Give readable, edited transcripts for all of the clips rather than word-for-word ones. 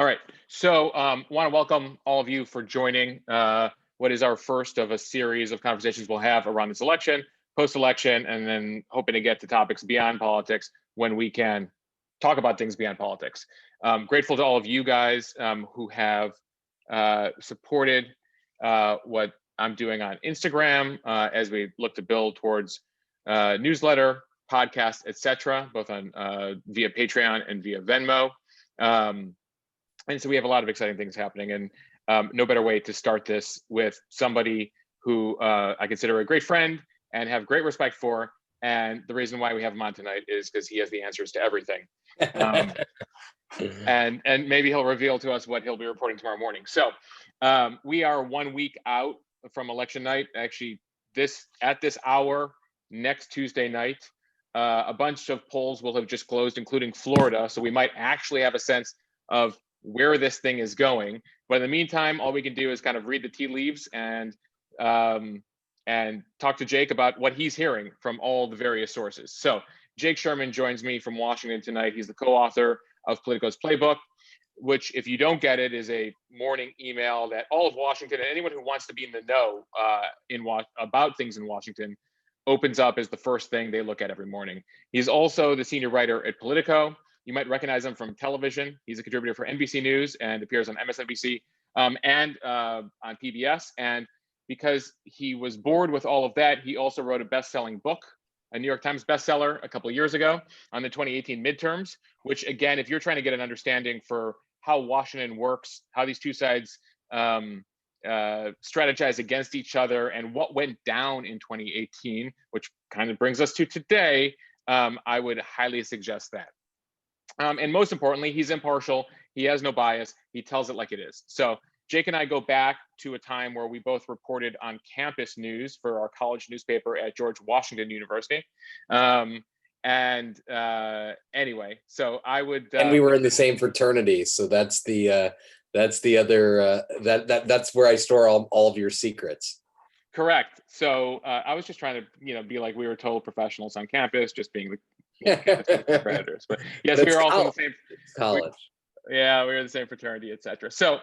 All right. So, want to welcome all of you for joining what is our first of a series of conversations we'll have around this election, post-election, and then hoping to get to topics beyond politics when we can talk about things beyond politics. Grateful to all of you guys who have supported what I'm doing on Instagram as we look to build towards newsletter, podcast, etc., both on via Patreon and via Venmo. And so we have a lot of exciting things happening, and no better way to start this with somebody who I consider a great friend and have great respect for. And the reason why we have him on tonight is because he has the answers to everything. And maybe he'll reveal to us what he'll be reporting tomorrow morning. So we are 1 week out from election night. Actually, at this hour, next Tuesday night, a bunch of polls will have just closed, including Florida. So we might actually have a sense of where this thing is going. But in the meantime, all we can do is kind of read the tea leaves and talk to Jake about what he's hearing from all the various sources. So Jake Sherman joins me from Washington tonight. He's the co-author of Politico's Playbook, which, if you don't get it, is a morning email that all of Washington and anyone who wants to be in the know about things in Washington opens up as the first thing they look at every morning. He's also the senior writer at Politico. You might recognize him from television. He's a contributor for NBC News and appears on MSNBC and on PBS. And because he was bored with all of that, he also wrote a best-selling book, a New York Times bestseller a couple of years ago on the 2018 midterms, which, again, if you're trying to get an understanding for how Washington works, how these two sides strategize against each other, and what went down in 2018, which kind of brings us to today, I would highly suggest that. And most importantly, he's impartial. He has no bias. He tells it like it is. So Jake and I go back to a time where we both reported on campus news for our college newspaper at George Washington University. Anyway, so I would. And we were in the same fraternity, so that's the other that's where I store all of your secrets. Correct. So I was just trying to be like we were total professionals on campus, just being the predators. But yes, we were also in the same college. We were in the same fraternity, etc. So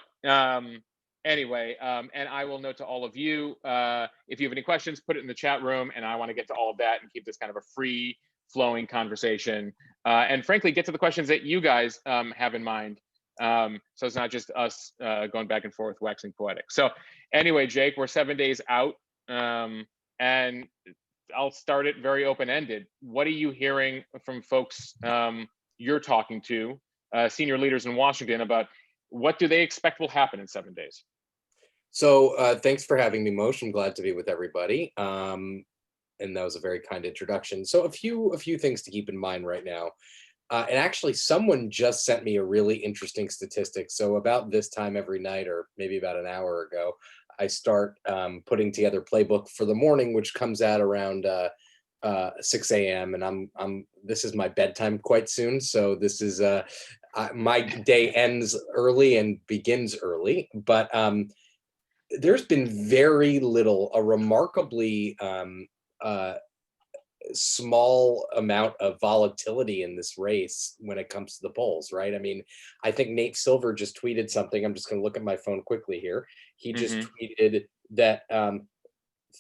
anyway, and I will note to all of you, if you have any questions, put it in the chat room, and I want to get to all of that and keep this kind of a free flowing conversation, and frankly get to the questions that you guys have in mind, so it's not just us going back and forth waxing poetic. So anyway, Jake, we're 7 days out, and I'll start it very open-ended. What are you hearing from folks you're talking to, senior leaders in Washington, about what do they expect will happen in 7 days? So thanks for having me, Mosh. I'm glad to be with everybody. And that was a very kind introduction. So a few things to keep in mind right now. And actually, someone just sent me a really interesting statistic. So about this time every night, or maybe about an hour ago, I start putting together Playbook for the morning, which comes out around 6 a.m. and this is my bedtime quite soon. So this is my day ends early and begins early, but there's been very little, a remarkably small amount of volatility in this race when it comes to the polls, right? I mean, I think Nate Silver just tweeted something. I'm just going to look at my phone quickly here. He just tweeted that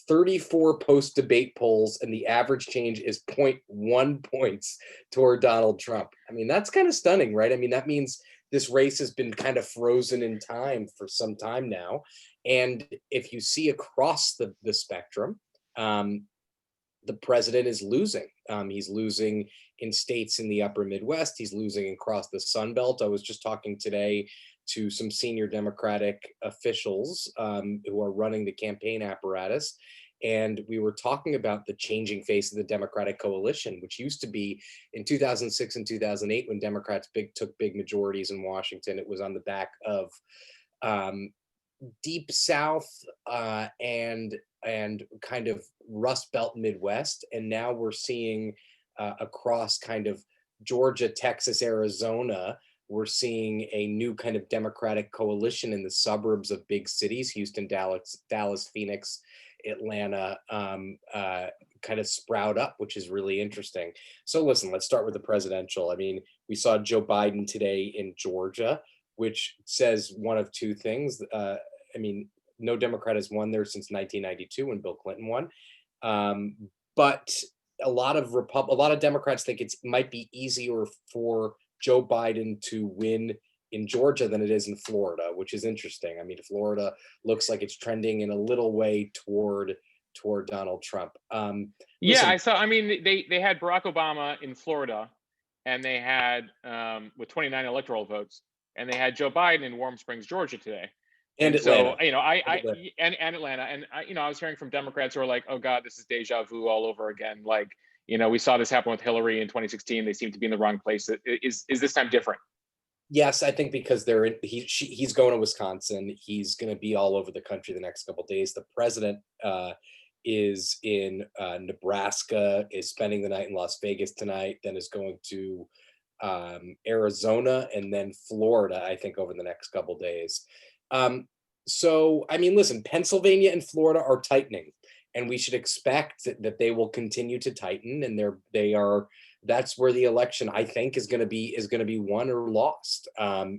34 post-debate polls and the average change is 0.1 points toward Donald Trump. I mean, that's kind of stunning, right? I mean, that means this race has been kind of frozen in time for some time now. And if you see across the spectrum, the president is losing. He's losing in states in the upper Midwest. He's losing across the Sun Belt. I was just talking today to some senior Democratic officials who are running the campaign apparatus. And we were talking about the changing face of the Democratic coalition, which used to be in 2006 and 2008 when Democrats took big majorities in Washington. It was on the back of Deep South and kind of Rust Belt Midwest. And now we're seeing across kind of Georgia, Texas, Arizona, we're seeing a new kind of Democratic coalition in the suburbs of big cities, Houston, Dallas, Phoenix, Atlanta, kind of sprout up, which is really interesting. So listen, let's start with the presidential. I mean, we saw Joe Biden today in Georgia. which says one of two things. I mean, no Democrat has won there since 1992 when Bill Clinton won. But a lot of Democrats think it might be easier for Joe Biden to win in Georgia than it is in Florida, which is interesting. I mean, Florida looks like it's trending in a little way toward Donald Trump. Yeah, I saw. I mean, they had Barack Obama in Florida, and they had with 29 electoral votes, and they had Joe Biden in Warm Springs, Georgia today. And Atlanta. So, you know, and Atlanta, and you know, I was hearing from Democrats who are like, "Oh God, this is deja vu all over again." Like, you know, we saw this happen with Hillary in 2016. They seem to be in the wrong place. Is this time different? Yes, I think because he's going to Wisconsin. He's going to be all over the country the next couple of days. The president is in Nebraska, is spending the night in Las Vegas tonight, then is going to Arizona and then Florida, I think, over the next couple of days. So, I mean, listen, Pennsylvania and Florida are tightening, and we should expect that they will continue to tighten, and that's where the election, I think, is going to be won or lost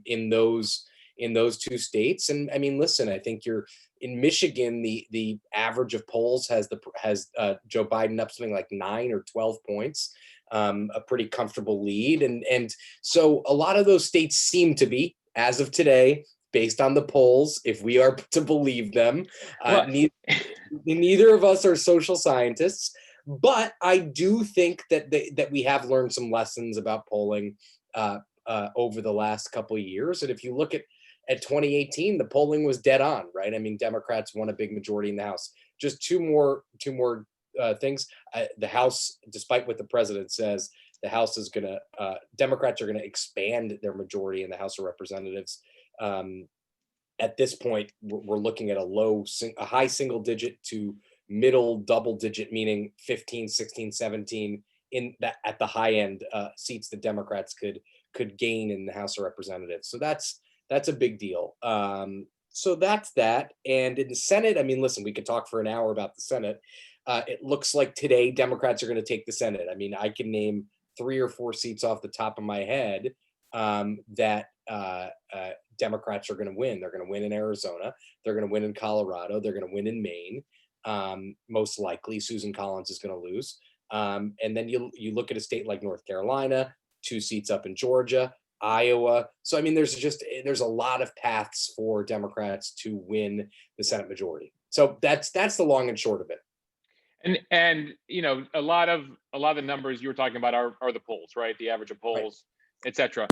in those two states. And I mean, listen, I think in Michigan, the average of polls has Joe Biden up something like 9 or 12 points, a pretty comfortable lead, and so a lot of those states seem to be, as of today, based on the polls, if we are to believe them. Neither of us are social scientists, but I do think that we have learned some lessons about polling over the last couple of years. And if you look at 2018, the polling was dead on, right? I mean, Democrats won a big majority in the House. Just two more things. The House, despite what the president says, the House is Democrats are going to expand their majority in the House of Representatives. At this point, we're looking at a high single digit to middle double digit, meaning 15, 16, 17 at the high end seats that Democrats could gain in the House of Representatives. So that's a big deal. So that's that. And in the Senate, I mean, listen, we could talk for an hour about the Senate. It looks like today Democrats are going to take the Senate. I mean, I can name 3 or 4 seats off the top of my head that Democrats are going to win. They're going to win in Arizona. They're going to win in Colorado. They're going to win in Maine. Most likely, Susan Collins is going to lose. And then you look at a state like North Carolina, 2 seats up in Georgia, Iowa. So I mean, there's a lot of paths for Democrats to win the Senate majority. So that's the long and short of it. And you know, a lot of the numbers you were talking about are the polls, right? The average of polls, right, etc.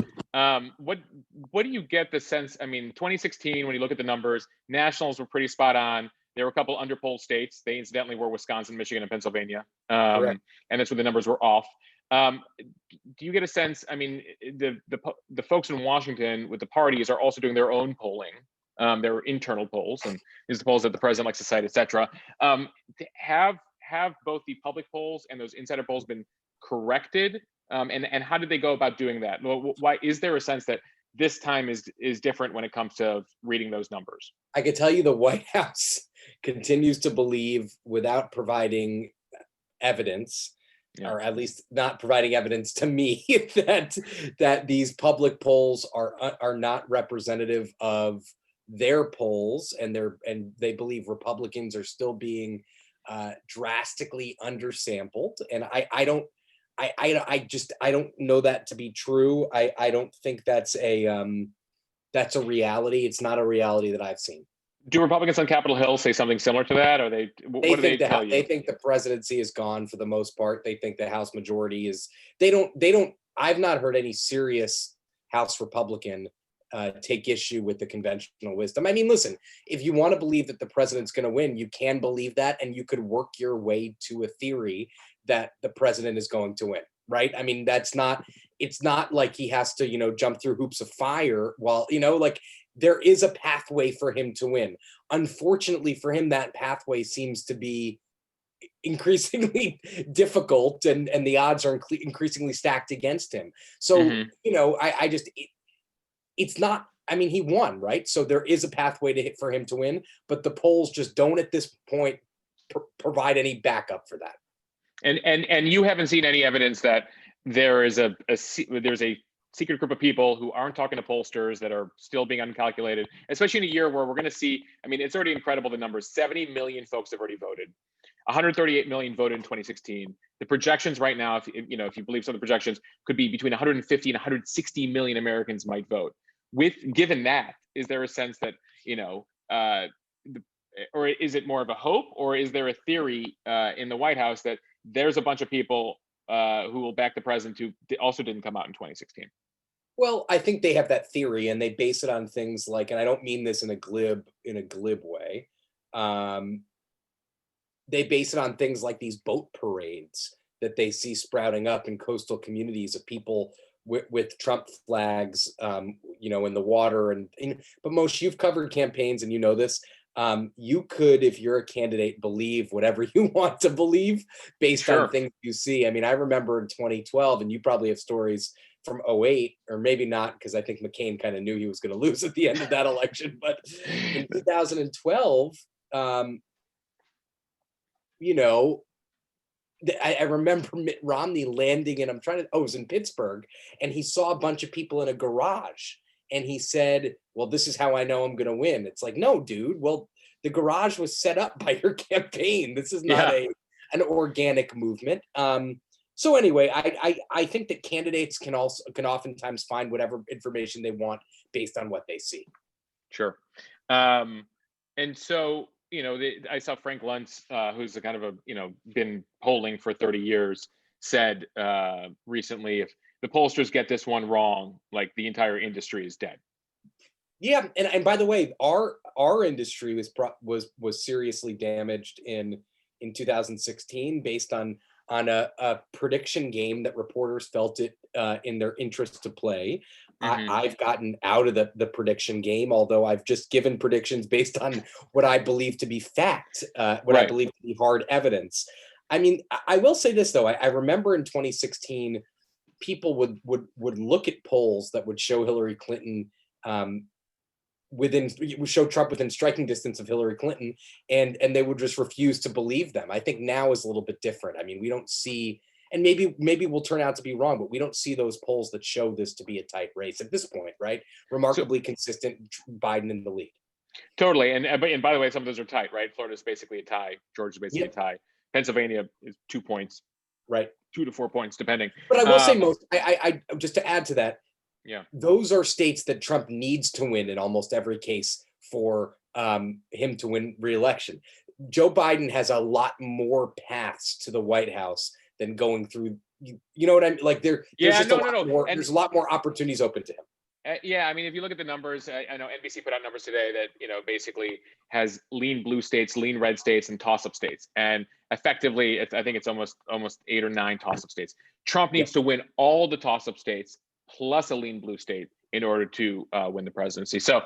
What do you get the sense? I mean, 2016, when you look at the numbers, nationals were pretty spot on. There were a couple underpolled states. They incidentally were Wisconsin, Michigan, and Pennsylvania, and that's where the numbers were off. Do you get a sense? I mean, the folks in Washington with the parties are also doing their own polling, their internal polls, and these are the polls that the president likes to cite, etc. Have both the public polls and those insider polls been corrected? And how did they go about doing that? Why is there a sense that this time is different when it comes to reading those numbers? I can tell you the White House continues to believe, without providing evidence, or at least not providing evidence to me, that these public polls are not representative of their polls, and they believe Republicans are still being drastically undersampled. And I don't know that to be true. I don't think that's a reality. It's not a reality that I've seen. Do Republicans on Capitol Hill say something similar to that? Or what do they tell you? They think the presidency is gone for the most part. They think the House majority is. I've not heard any serious House Republican take issue with the conventional wisdom. I mean, listen, if you want to believe that the president's going to win, you can believe that, and you could work your way to a theory that the president is going to win, right? I mean, it's not like he has to, jump through hoops of fire while, like, there is a pathway for him to win. Unfortunately for him, that pathway seems to be increasingly difficult, and the odds are increasingly stacked against him. So, it's not, I mean, he won, right? So there is a pathway for him to win, but the polls just don't at this point provide any backup for that. And you haven't seen any evidence that there's a secret group of people who aren't talking to pollsters, that are still being uncalculated, especially in a year where we're going to see, I mean, it's already incredible, the numbers. 70 million folks have already voted. 138 million voted in 2016. The projections right now, if you believe some of the projections, could be between 150 and 160 million Americans might vote. Given that, is there a sense that, or is it more of a hope, or is there a theory in the White House that there's a bunch of people who will back the president who also didn't come out in 2016? Well, I think they have that theory, and they base it on things like, and I don't mean this in a glib way. They base it on things like these boat parades that they see sprouting up in coastal communities of people with Trump flags, in the water. But Moshe, you've covered campaigns, and you know this. You could, if you're a candidate, believe whatever you want to believe based on things you see. I mean, I remember in 2012, and you probably have stories from 2008, or maybe not, because I think McCain kind of knew he was going to lose at the end of that election. But in 2012, I remember Mitt Romney landing, and it was in Pittsburgh, and he saw a bunch of people in a garage, and he said, well, this is how I know I'm going to win. It's like, no, dude, well, the garage was set up by your campaign. This is not an organic movement. So anyway, I think that candidates can oftentimes find whatever information they want based on what they see. Sure. And so, I saw Frank Luntz, who's a kind of been polling for 30 years, said recently, if the pollsters get this one wrong, like, the entire industry is dead. Yeah, and by the way, our industry was seriously damaged in 2016 based on a prediction game that reporters felt it in their interest to play. Mm-hmm. I've gotten out of the prediction game, although I've just given predictions based on what I believe to be fact, what I believe to be hard evidence. I mean, I will say this, though. I remember in 2016, people would look at polls that would show Hillary Clinton show Trump within striking distance of Hillary Clinton, and they would just refuse to believe them. I think now is a little bit different. I mean, we don't see, and maybe we'll turn out to be wrong, but we don't see those polls that show this to be a tight race at this point, right? Remarkably consistent, Biden in the lead. Totally, and by the way, some of those are tight, right? Florida's basically a tie. Georgia's basically a tie. Pennsylvania is 2 points, right? 2 to 4 points, depending. But I will say, I just to add to that, yeah, those are states that Trump needs to win in almost every case for him to win re-election. Joe Biden has a lot more paths to the White House than going through. You know what I mean? Like there's a lot more opportunities open to him. Yeah, I mean, if you look at the numbers, I know NBC put out numbers today that basically has lean blue states, lean red states, and toss-up states, and effectively, I think it's almost 8 or 9 toss-up states. Trump needs to win all the toss-up states plus a lean blue state in order to win the presidency. So,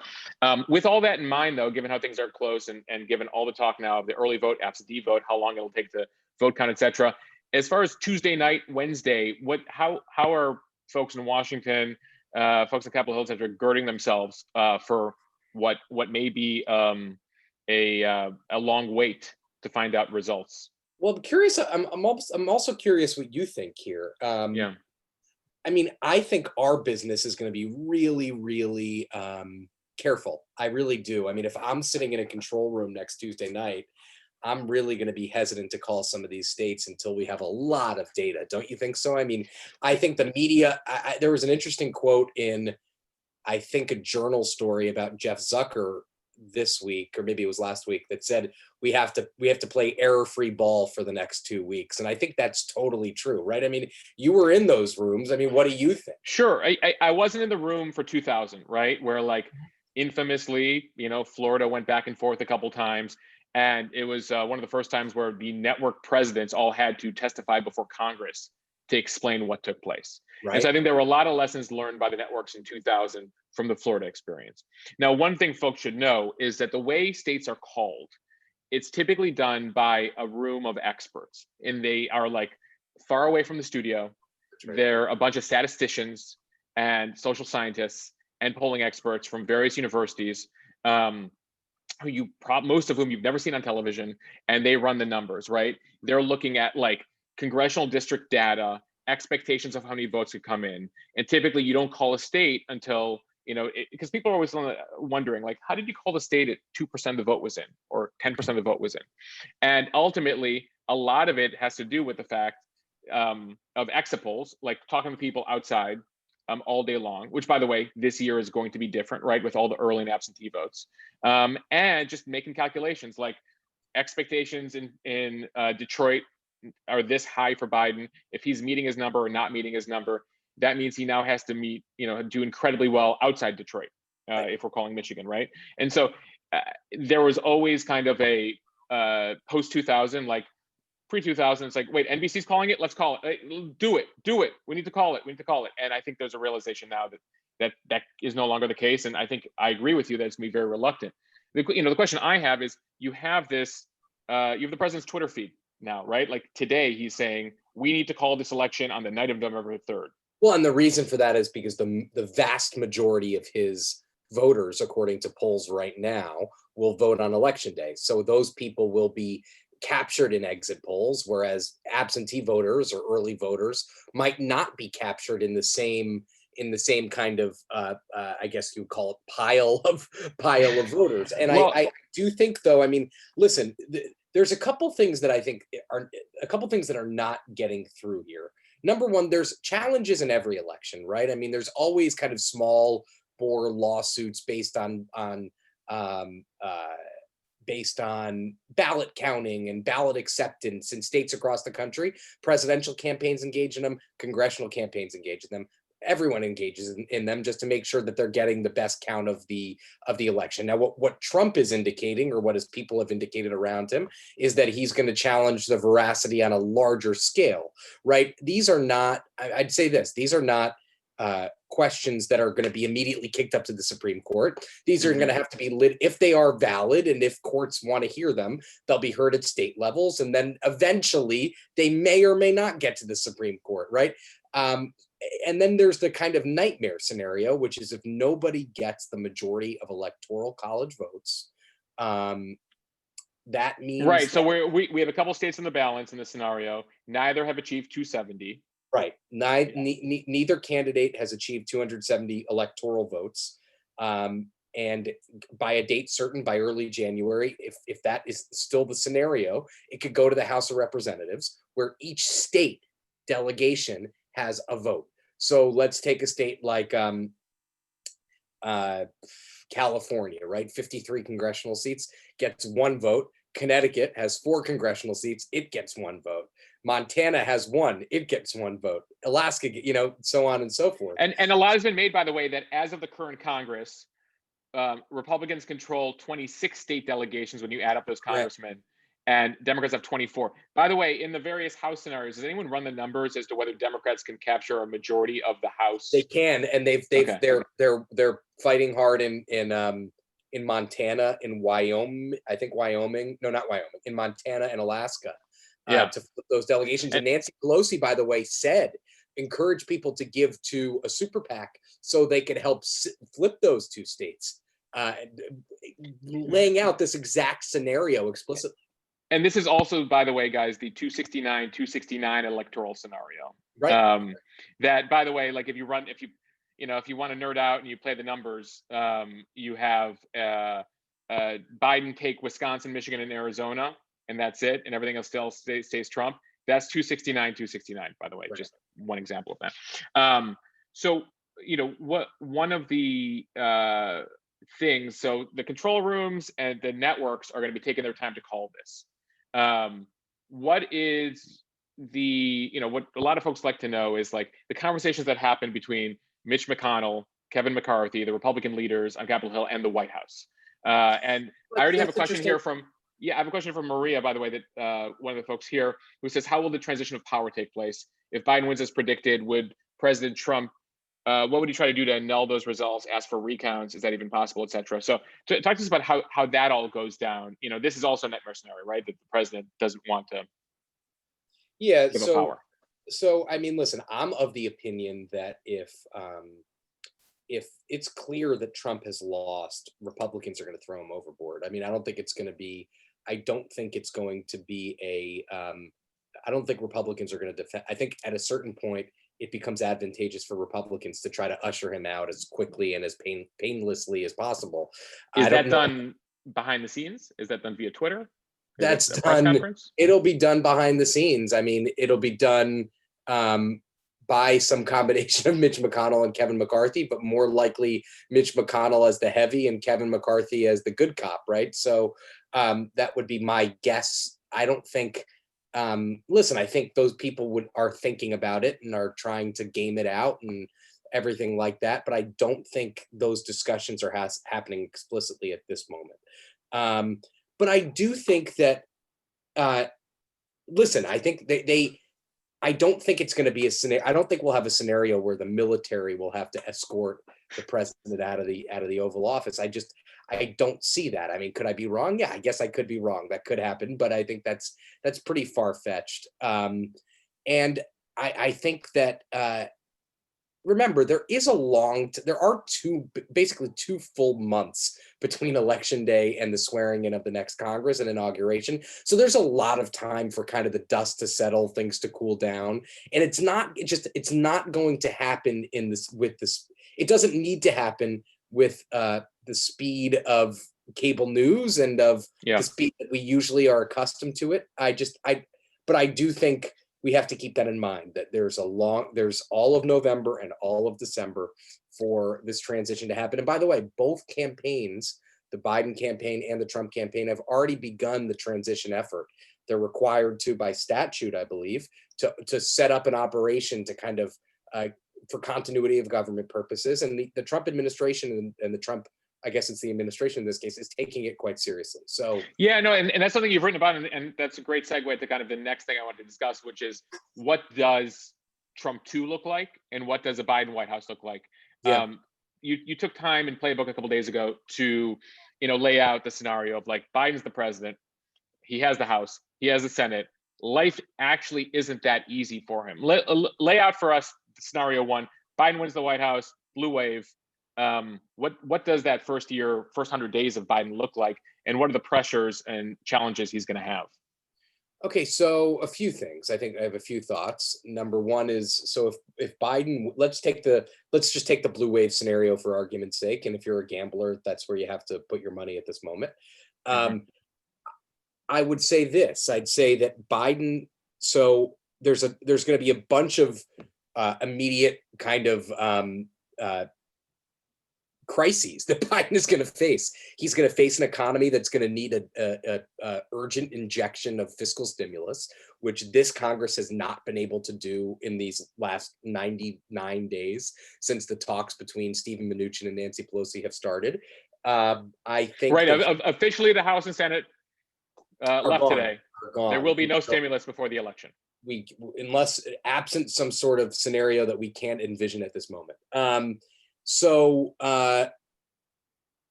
with all that in mind, though, given how things are close, and given all the talk now of the early vote, absentee vote, how long it'll take to vote count, etc. As far as Tuesday night, Wednesday, how are folks in Washington, folks on Capitol Hill, etc., girding themselves for what may be a long wait to find out results? Well, I'm curious. I'm also curious what you think here. Yeah. I mean, I think our business is going to be really, really careful. I really do. I mean, if I'm sitting in a control room next Tuesday night, I'm really going to be hesitant to call some of these states until we have a lot of data. Don't you think so? I mean, I think the media, there was an interesting quote in, I think, a journal story about Jeff Zucker this week, or maybe it was last week, that said we have to play error-free ball for the next 2 weeks. And I think that's totally true, right? I mean, you were in those rooms. I mean, what do you think? Sure. I wasn't in the room for 2000, right? Where, like, infamously, Florida went back and forth a couple times. And it was one of the first times where the network presidents all had to testify before Congress to explain what took place. Right. And so I think there were a lot of lessons learned by the networks in 2000 from the Florida experience. Now, one thing folks should know is that the way states are called, it's typically done by a room of experts, and they are, like, far away from the studio. Right. They're a bunch of statisticians and social scientists and polling experts from various universities, most of whom you've never seen on television, and they run the numbers, right? They're looking at, like, congressional district data expectations of how many votes could come in. And typically you don't call a state until, because people are always wondering, like, how did you call the state at 2% of the vote was in, or 10% of the vote was in? And ultimately, a lot of it has to do with the fact of exit polls, like talking to people outside all day long, which, by the way, this year is going to be different, right, with all the early and absentee votes, and just making calculations like expectations in Detroit are this high for Biden. If he's meeting his number or not meeting his number, that means he now has to do incredibly well outside Detroit, if we're calling Michigan, right? And so there was always kind of a post 2000, like pre 2000, it's like, wait, NBC's calling it, let's call it. Do it. We need to call it. And I think there's a realization now that is no longer the case. And I think I agree with you that it's going to be very reluctant. The question I have is, you have this, you have the president's Twitter feed now, right? Like today, he's saying we need to call this election on the night of November 3rd. Well, and the reason for that is because the vast majority of his voters, according to polls right now, will vote on election day. So those people will be captured in exit polls, whereas absentee voters or early voters might not be captured in the same kind of I guess you would call it pile of voters. And well, I do think, though, I mean, listen, there's a couple things that I think are not getting through here. Number one, there's challenges in every election, right? I mean, there's always kind of small bore lawsuits based on ballot counting and ballot acceptance in states across the country. Presidential campaigns engage in them, congressional campaigns engage in them. Everyone engages in them just to make sure that they're getting the best count of the election. Now, what Trump is indicating, or what his people have indicated around him, is that he's going to challenge the veracity on a larger scale, right? These are not, I'd say this, these are not questions that are going to be immediately kicked up to the Supreme Court. These are going to have to be lit if they are valid, and if courts want to hear them, they'll be heard at state levels, and then eventually they may or may not get to the Supreme Court, right? And then there's the kind of nightmare scenario, which is if nobody gets the majority of electoral college votes, that means right. So we have a couple states in the balance in this scenario. Neither have achieved 270. Right. Neither candidate has achieved 270 electoral votes. And by a date certain, by early January, if that is still the scenario, it could go to the House of Representatives, where each state delegation has a vote. So let's take a state like California, right? 53 congressional seats, gets one vote. Connecticut has 4 congressional seats, it gets one vote. Montana has 1, it gets 1 vote. Alaska, so on and so forth. And a lot has been made, by the way, that as of the current Congress, Republicans control 26 state delegations when you add up those congressmen, right, and Democrats have 24. By the way, in the various House scenarios, does anyone run the numbers as to whether Democrats can capture a majority of the House? They can, and they're fighting hard in Montana, in Wyoming, in Montana and Alaska, to flip those delegations. And Nancy Pelosi, by the way, said, encourage people to give to a super PAC so they could help flip those 2 states, laying out this exact scenario explicitly. And this is also, by the way, guys, the 269 electoral scenario. Right. That, by the way, like if you want to nerd out and you play the numbers, you have Biden take Wisconsin, Michigan, and Arizona, and that's it, and everything else still stays Trump. That's 269, by the way, right. Just one example of that. So, one of the things, so the control rooms and the networks are going to be taking their time to call this. What is what a lot of folks like to know is like the conversations that happen between Mitch McConnell, Kevin McCarthy, the Republican leaders on Capitol Hill, and the White House. And I already have a question here I have a question from Maria, by the way, that one of the folks here, who says, how will the transition of power take place? If Biden wins as predicted, would President Trump, what would he try to do to annul those results, ask for recounts? Is that even possible, et cetera? So talk to us about how that all goes down. This is also a nightmare scenario, right? That the president doesn't want to give up power. So, I mean, listen, I'm of the opinion that if it's clear that Trump has lost, Republicans are going to throw him overboard. I mean, I don't think it's going to be a I don't think Republicans are going to defend. I think at a certain point, it becomes advantageous for Republicans to try to usher him out as quickly and as painlessly as possible. Is I don't that know. done behind the scenes? Is that done via Twitter? That's a press done. conference? It'll be done behind the scenes. I mean, it'll be done by some combination of Mitch McConnell and Kevin McCarthy, but more likely Mitch McConnell as the heavy and Kevin McCarthy as the good cop, right? So that would be my guess. I don't think. Listen, I think those people are thinking about it and are trying to game it out and everything like that. But I don't think those discussions are happening explicitly at this moment. But I do think that, listen, I think I don't think it's going to be a scenario. I don't think we'll have a scenario where the military will have to escort the president out of the Oval Office. I don't see that. I mean, could I be wrong? Yeah, I guess I could be wrong. That could happen, but I think that's pretty far-fetched. And I think that remember, there are basically 2 full months between election day and the swearing in of the next Congress and inauguration. So there's a lot of time for kind of the dust to settle, things to cool down. And it's not going to happen it doesn't need to happen with the speed of cable news and of the speed that we usually are accustomed to it. But I do think we have to keep that in mind, that there's all of November and all of December for this transition to happen. And by the way, both campaigns, the Biden campaign and the Trump campaign, have already begun the transition effort. They're required to, by statute, I believe, to set up an operation to kind of for continuity of government purposes. And the Trump administration and the Trump, I guess it's the administration in this case, is taking it quite seriously. So yeah, no, and that's something you've written about, and that's a great segue to kind of the next thing I wanted to discuss, which is what does Trump 2 look like, and what does a Biden White House look like? Yeah. You took time in Playbook a couple of days ago to lay out the scenario of, like, Biden's the president, he has the House, he has the Senate. Life actually isn't that easy for him. Lay out for us scenario 1: Biden wins the White House, blue wave. What does that first 100 days of Biden look like, and what are the pressures and challenges he's going to have? Okay, so a few things. I think I have a few thoughts. Number one is, so if Biden, let's just take the blue wave scenario for argument's sake, and if you're a gambler, that's where you have to put your money at this moment. I would say this. I'd say that Biden. So there's going to be a bunch of immediate kind of crises that Biden is going to face. He's going to face an economy that's going to need a urgent injection of fiscal stimulus, which this Congress has not been able to do in these last 99 days since the talks between Stephen Mnuchin and Nancy Pelosi have started. I think officially the House and Senate left today. There will be no stimulus before the election. Unless absent some sort of scenario that we can't envision at this moment. So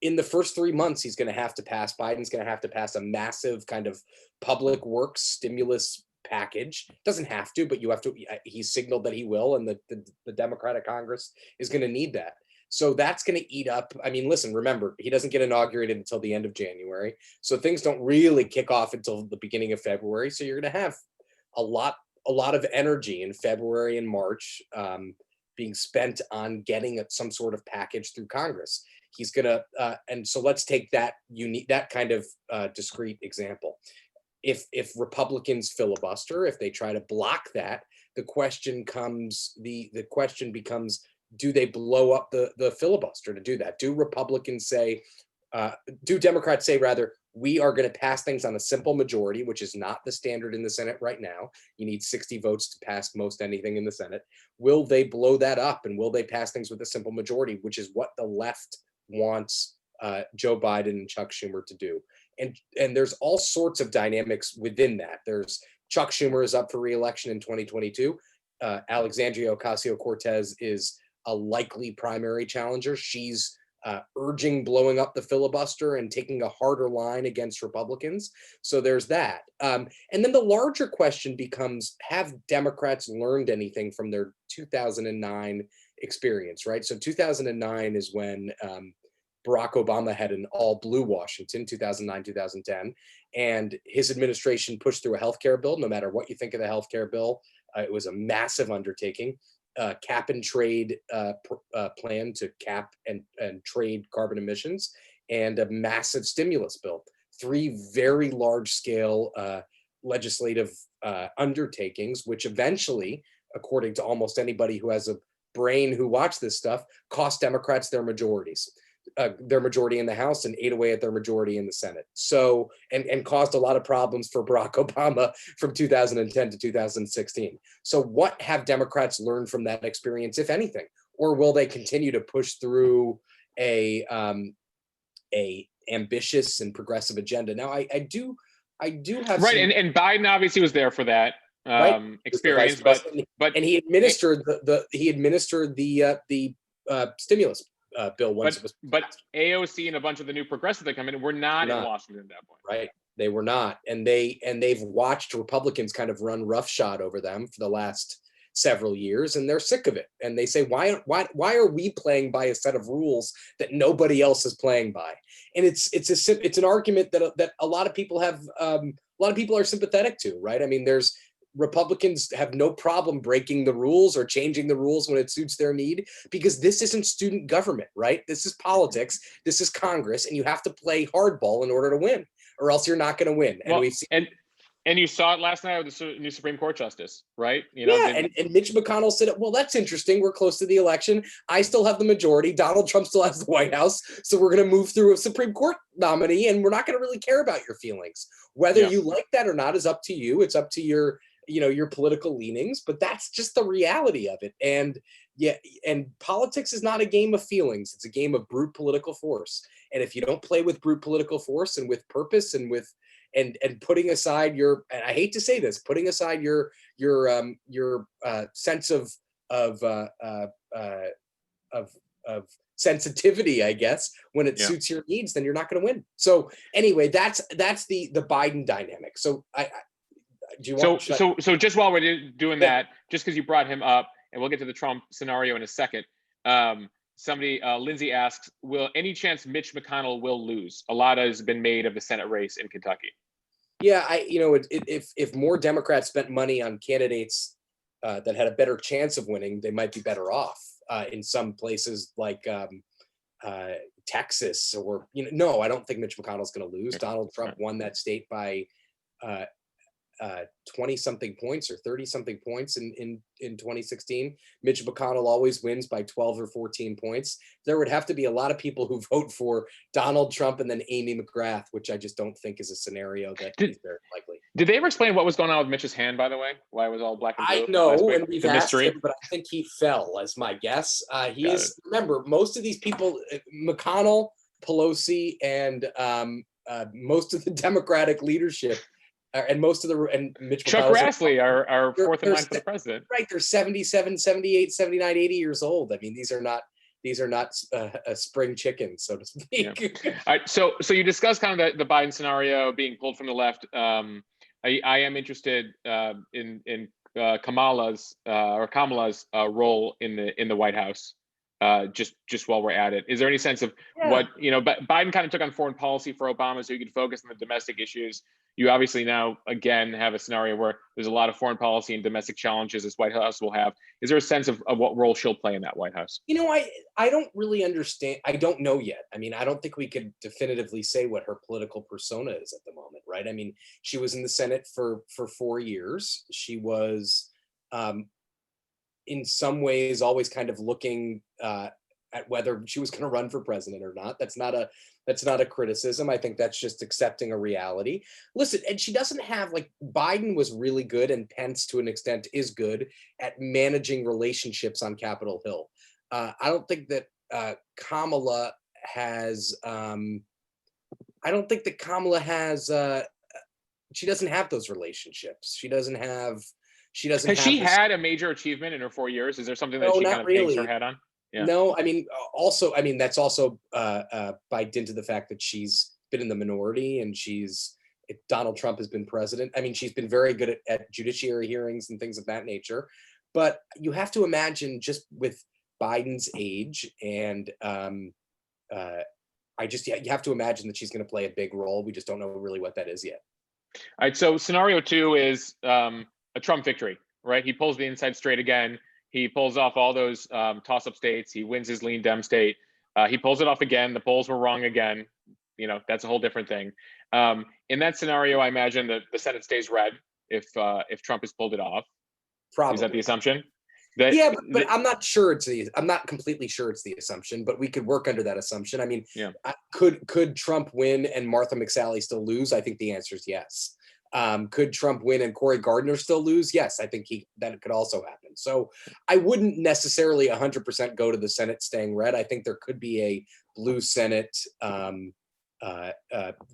in the first 3 months, Biden's going to have to pass a massive kind of public works stimulus package. Doesn't have to, but he's signaled that he will, and the Democratic Congress is going to need that. So that's going to eat up. I mean, listen, remember, he doesn't get inaugurated until the end of January. So things don't really kick off until the beginning of February. So you're going to have a lot of energy in February and March being spent on getting some sort of package through Congress. He's gonna, and so let's take that kind of discrete example. If Republicans filibuster, if they try to block that, the question becomes, do they blow up the filibuster to do that? Do Democrats say rather, we are going to pass things on a simple majority, which is not the standard in the Senate right now. You need 60 votes to pass most anything in the Senate. Will they blow that up, and will they pass things with a simple majority, which is what the left wants Joe Biden and Chuck Schumer to do? And there's all sorts of dynamics within that. There's Chuck Schumer is up for re-election in 2022. Alexandria Ocasio-Cortez is a likely primary challenger. She's urging blowing up the filibuster and taking a harder line against Republicans. So there's that. And then the larger question becomes, have Democrats learned anything from their 2009 experience, right? So 2009 is when Barack Obama had an all blue Washington, 2009, 2010, and his administration pushed through a healthcare bill. No matter what you think of the healthcare bill, it was a massive undertaking. Cap and trade plan to cap and trade carbon emissions, and a massive stimulus bill. 3 very large scale legislative undertakings, which eventually, according to almost anybody who has a brain who watched this stuff, cost Democrats their majorities. Their majority in the House and ate away at their majority in the Senate. So, and caused a lot of problems for Barack Obama from 2010 to 2016. So what have Democrats learned from that experience, if anything? Or will they continue to push through a ambitious and progressive agenda? Now, I do have right, some, and Biden obviously was there for that experience, but and he administered the stimulus bill once it was passed. AOC and a bunch of the new progressive that come in were not in Washington at that point. Right, they were not, and they've watched Republicans kind of run roughshod over them for the last several years, and they're sick of it. And they say, why are we playing by a set of rules that nobody else is playing by? And it's an argument that a lot of people have, a lot of people are sympathetic to, right? I mean, Republicans have no problem breaking the rules or changing the rules when it suits their need, because this isn't student government, right? This is politics. This is Congress, and you have to play hardball in order to win, or else you're not going to win. And we've seen. And you saw it last night with the new Supreme Court justice, right? And Mitch McConnell said, well, that's interesting. We're close to the election. I still have the majority. Donald Trump still has the White House. So we're going to move through a Supreme Court nominee, and we're not going to really care about your feelings. Whether you like that or not is up to you. It's up to your political leanings, but that's just the reality of it. And politics is not a game of feelings. It's a game of brute political force. And if you don't play with brute political force and with purpose and with and putting aside your, and I hate to say this, putting aside your sense of sensitivity, I guess, when it suits your needs, then you're not going to win. So anyway, that's the Biden dynamic. So So just while we're doing that, just because you brought him up, and we'll get to the Trump scenario in a second. Lindsay asks, will any chance Mitch McConnell will lose? A lot has been made of the Senate race in Kentucky. Yeah, if more Democrats spent money on candidates that had a better chance of winning, they might be better off in some places like Texas, or no, I don't think Mitch McConnell's going to lose. Donald Trump won that state by 20-something points or 30-something points in 2016. Mitch McConnell always wins by 12 or 14 points. There would have to be a lot of people who vote for Donald Trump and then Amy McGrath, which I just don't think is a scenario that is very likely. Did they ever explain what was going on with Mitch's hand, by the way? Why it was all black and blue? I know, and we've asked him, but I think he fell, as my guess. Remember, most of these people, McConnell, Pelosi, and most of the Democratic leadership, and most of Mitch Chuck Grassley are fourth in line for the president. Right, they're 77, 78, 79, 80 years old. I mean, these are not spring chickens, so to speak. Yeah. All right, so you discussed kind of the Biden scenario being pulled from the left. I am interested in Kamala's role in the White House. Just while we're at it, is there any sense of what Biden kind of took on foreign policy for Obama, so he could focus on the domestic issues? You obviously now again have a scenario where there's a lot of foreign policy and domestic challenges this White House will have. Is there a sense of what role she'll play in that White House? I don't really understand. I don't know yet. I mean, I don't think we could definitively say what her political persona is at the moment, right? I mean, she was in the Senate for 4 years. She was in some ways always kind of looking at whether she was going to run for president or not. That's not a criticism. I think that's just accepting a reality. Listen, and she doesn't have, like, Biden was really good, and Pence to an extent is good at managing relationships on Capitol Hill. I don't think that Kamala has. I don't think that Kamala has. She doesn't have those relationships. She doesn't have. Has she had a major achievement in her 4 years? Is there something that she kind of hangs her head on? Yeah. No, I mean, that's also by dint of the fact that she's been in the minority, and Donald Trump has been president. I mean, she's been very good at judiciary hearings and things of that nature. But you have to imagine, just with Biden's age and you have to imagine that she's going to play a big role. We just don't know really what that is yet. All right, so scenario 2 is a Trump victory, right? He pulls the inside straight again. He pulls off all those toss-up states. He wins his lean Dem state. He pulls it off again. The polls were wrong again. That's a whole different thing. In that scenario, I imagine that the Senate stays red if Trump has pulled it off. Probably. Is that the assumption? But I'm not sure I'm not completely sure it's the assumption, but we could work under that assumption. I mean, yeah. Could Trump win and Martha McSally still lose? I think the answer is yes. Could Trump win and Cory Gardner still lose? Yes, I think that could also happen. So I wouldn't necessarily 100% go to the Senate staying red. I think there could be a blue Senate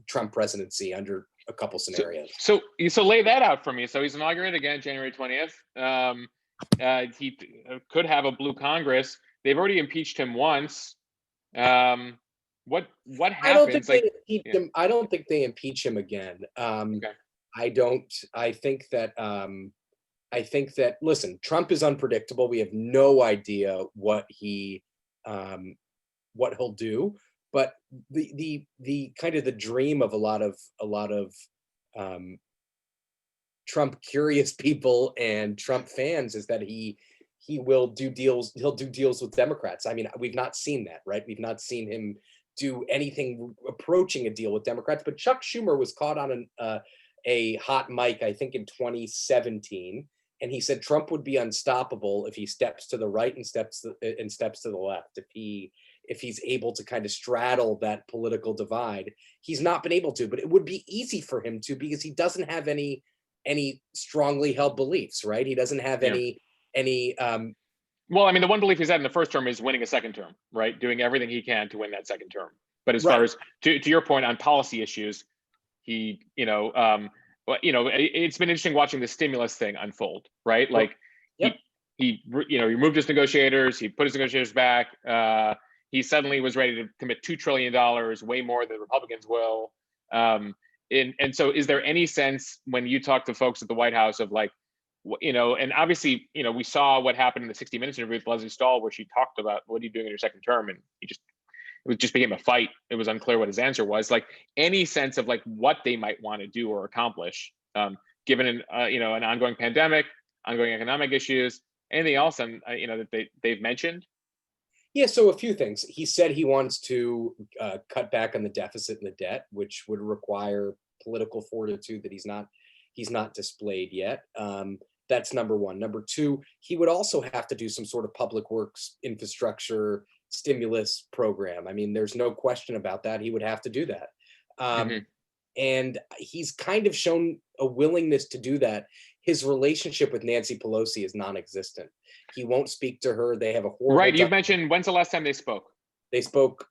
Trump presidency under a couple scenarios. So lay that out for me. So he's inaugurated again January 20th. He could have a blue Congress. They've already impeached him once. What happens? I don't think they impeach him again. Okay. I think that listen, Trump is unpredictable. We have no idea what he'll do. But the kind of the dream of a lot of Trump curious people and Trump fans is that he will do deals. He'll do deals with Democrats. I mean, we've not seen that, right? We've not seen him do anything approaching a deal with Democrats. But Chuck Schumer was caught on a hot mic, I think, in 2017, and he said Trump would be unstoppable if he steps to the right and steps to the left. If he's able to kind of straddle that political divide. He's not been able to, but it would be easy for him to, because he doesn't have any strongly held beliefs, right? He doesn't have any well, I mean, the one belief he's had in the first term is winning a second term, right? Doing everything he can to win that second term. But as far as to your point on policy issues, he, it's been interesting watching the stimulus thing unfold, right? Like he removed his negotiators, he put his negotiators back. He suddenly was ready to commit $2 trillion, way more than Republicans will. And so is there any sense when you talk to folks at the White House of like, and obviously, we saw what happened in the 60 Minutes interview with Leslie Stahl, where she talked about, what are you doing in your second term? And it just became a fight. It was unclear what his answer was. Like, any sense of like what they might want to do or accomplish, given an ongoing pandemic, ongoing economic issues, anything else, that they've mentioned? Yeah, so a few things. He said he wants to cut back on the deficit and the debt, which would require political fortitude that he's not displayed yet. That's number one. Number two, he would also have to do some sort of public works infrastructure stimulus program. I mean, there's no question about that. He would have to do that. And he's kind of shown a willingness to do that. His relationship with Nancy Pelosi is non-existent. He won't speak to her. They have a horrible Right. You've mentioned, when's the last time they spoke? They spoke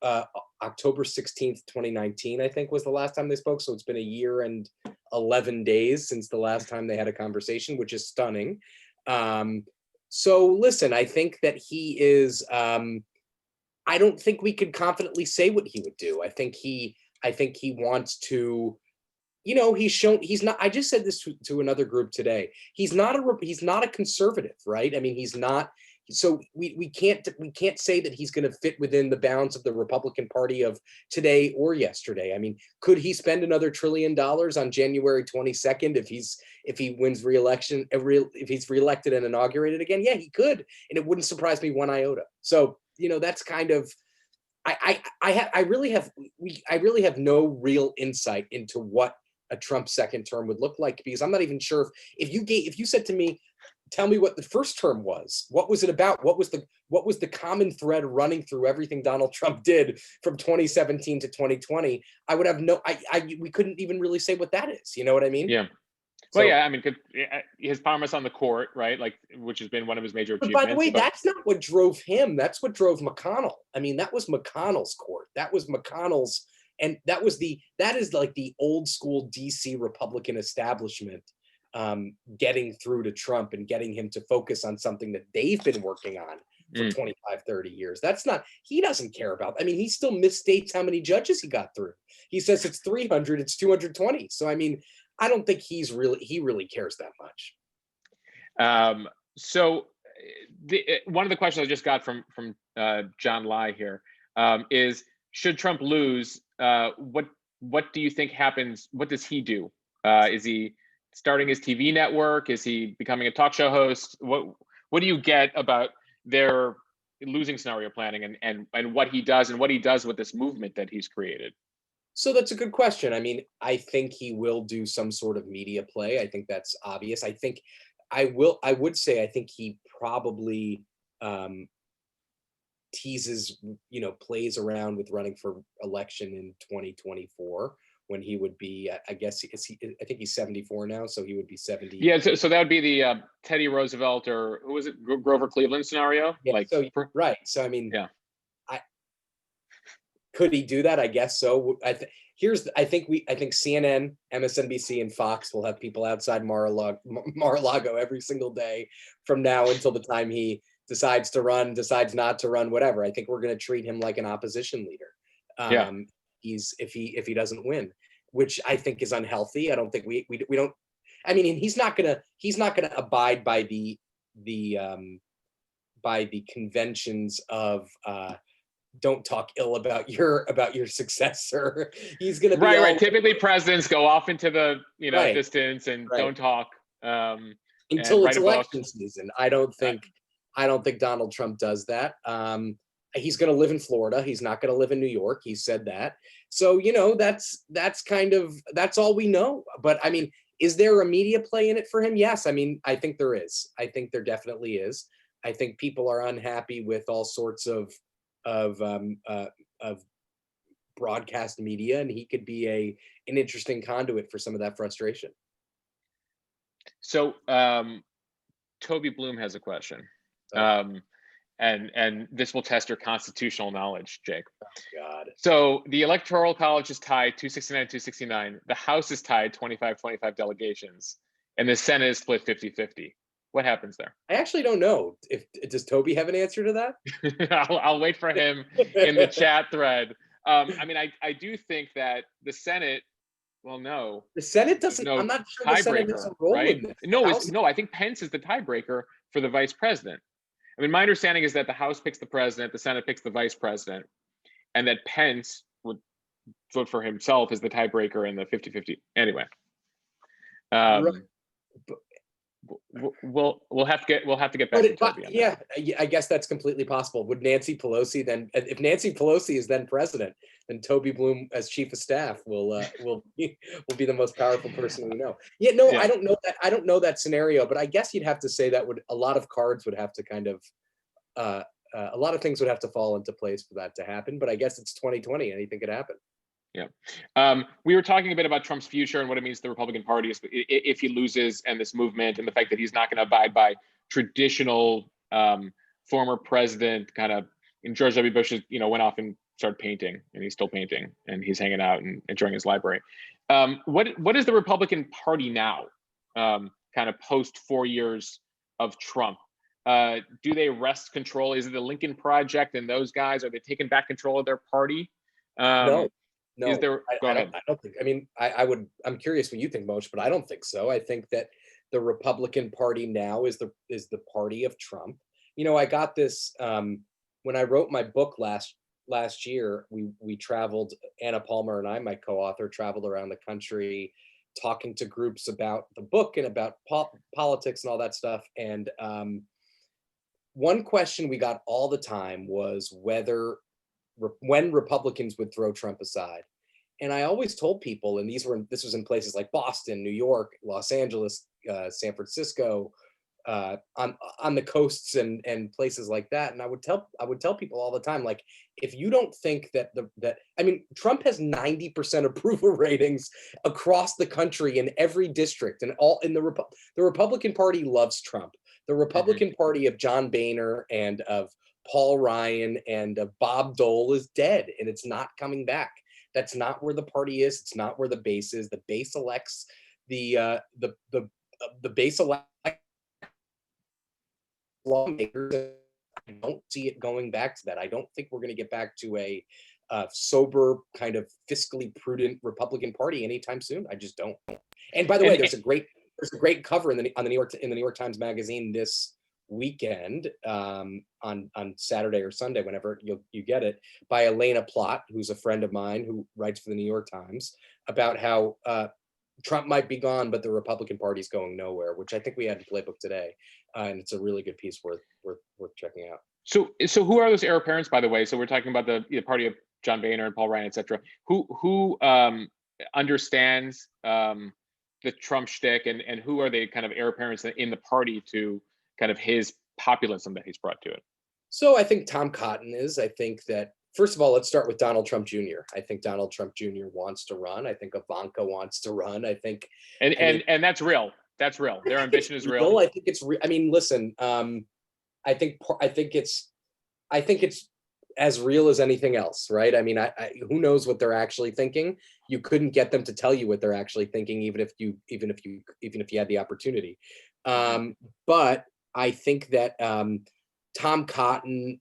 October 16th, 2019, I think was the last time they spoke. So it's been a year and 11 days since the last time they had a conversation, which is stunning. So listen, I think that he is, I don't think we could confidently say what he would do. I think he wants to, he's not, I just said this to another group today. He's not a conservative, right? I mean, he's not. So we can't say that he's going to fit within the bounds of the Republican Party of today or yesterday. I mean, could he spend another $1 trillion on January 22nd if he wins re-election, if he's reelected and inaugurated again? Yeah, he could, and it wouldn't surprise me one iota. So that's kind of, I really have no real insight into what a Trump second term would look like, because I'm not even sure if you said to me, tell me what the first term was. What was it about? What was the common thread running through everything Donald Trump did from 2017 to 2020? I would have we couldn't even really say what that is. You know what I mean? Yeah. Well, yeah, I mean, his promise on the court, right? Like, which has been one of his major achievements. By the way, that's not what drove him. That's what drove McConnell. I mean, that was McConnell's court. That was McConnell's, and that is like the old school DC Republican establishment getting through to Trump and getting him to focus on something that they've been working on for 25, 30 years. He doesn't care about. I mean, he still misstates how many judges he got through. He says it's 300, it's 220. So, I mean, I don't think he really cares that much. So one of the questions I just got from John Lai here is, should Trump lose, what do you think happens? What does he do? Is he starting his TV network? Is he becoming a talk show host? What do you get about their losing scenario planning and what he does with this movement that he's created? So that's a good question. I mean, I think he will do some sort of media play. I think that's obvious. I would say I think he probably um, teases, plays around with running for election in 2024 when he would be, I guess, I think he's 74 now, so he would be 70. Yeah, so that would be the Teddy Roosevelt, or who was it, Grover Cleveland scenario? Yeah, right. So I mean, yeah. Could he do that? I guess so. I think CNN, MSNBC, and Fox will have people outside Mar-a-Lago every single day from now until the time he decides to run, decides not to run, whatever. I think we're going to treat him like an opposition leader. Yeah. If he doesn't win, which I think is unhealthy. I don't think we don't. I mean, and he's not gonna abide by the conventions of don't talk ill about your successor. He's gonna be right. Typically, presidents go off into the distance and right. don't talk until it's election season. I don't think Donald Trump does that. He's going to live in Florida. He's not going to live in New York. He said that. So that's all we know. But I mean, is there a media play in it for him? Yes. I mean, I think there is. I think there definitely is. I think people are unhappy with all sorts of broadcast media, and he could be an interesting conduit for some of that frustration. So Toby Bloom has a question, and this will test your constitutional knowledge, Jake. Oh, God. So the Electoral College is tied 269-269. The House is tied 25-25 delegations, and the Senate is split 50-50. What happens there? I actually don't know. Does Toby have an answer to that? I'll wait for him in the chat thread. I mean, I do think that the Senate. Well, no. The Senate doesn't. I'm not sure the Senate has a role in this. No. I think Pence is the tiebreaker for the vice president. I mean, my understanding is that the House picks the president, the Senate picks the vice president, and that Pence would vote for himself as the tiebreaker in the 50-50. Anyway. Right. We'll have to get back to Toby. Yeah, I guess that's completely possible. Would Nancy Pelosi then, if Nancy Pelosi is then president, then Toby Bloom as chief of staff will be the most powerful person we know. Yeah, no, yeah. I don't know that. I don't know that scenario, but I guess you'd have to say that a lot of cards would have to kind of a lot of things would have to fall into place for that to happen. But I guess it's 2020. Anything could happen. Yeah. We were talking a bit about Trump's future and what it means to the Republican Party if he loses, and this movement, and the fact that he's not going to abide by traditional former president kind of. And George W. Bush went off and started painting, and he's still painting, and he's hanging out and enjoying his library. What is the Republican Party now, kind of post 4 years of Trump? Do they wrest control? Is it the Lincoln Project and those guys? Are they taking back control of their party? No, is there? Go ahead. I don't think. I mean, I'm curious what you think, Moshe, but I don't think so. I think that the Republican Party now is the party of Trump. I got this when I wrote my book last year. We traveled. Anna Palmer and I, my co-author, traveled around the country, talking to groups about the book and about politics and all that stuff. And one question we got all the time was when Republicans would throw Trump aside. And I always told people, and this was in places like Boston, New York, Los Angeles, San Francisco, on the coasts and places like that. And I would tell people all the time, like, if you don't think that Trump has 90% approval ratings across the country in every district, and the Republican Party loves Trump. The Republican Party of John Boehner and of Paul Ryan and Bob Dole is dead, and it's not coming back. That's not where the party is. It's not where the base is. The base elects the base elects lawmakers. I don't see it going back to that. I don't think we're going to get back to a sober, kind of fiscally prudent Republican Party anytime soon. I just don't. And by the way, there's a great cover on the New York Times Magazine this weekend on Saturday or Sunday, whenever you get it, by Elena Plott, who's a friend of mine who writes for the New York Times, about how Trump might be gone, but the Republican Party's going nowhere, which I think we had in Playbook today, and it's a really good piece worth checking out. So who are those heir apparents, by the way? So we're talking about the party of John Boehner and Paul Ryan, et cetera. Who understands the Trump shtick, and who are the kind of heir apparents in the party to kind of his populism that he's brought to it? So I think Tom Cotton is. I think that, first of all, let's start with Donald Trump Jr. I think Donald Trump Jr. wants to run. I think Ivanka wants to run. I think, and that's real. That's real. Their ambition is real. I think it's real. I mean, listen. I think it's as real as anything else, right? I mean, who knows what they're actually thinking? You couldn't get them to tell you what they're actually thinking, even if you had the opportunity. But I think that Tom Cotton,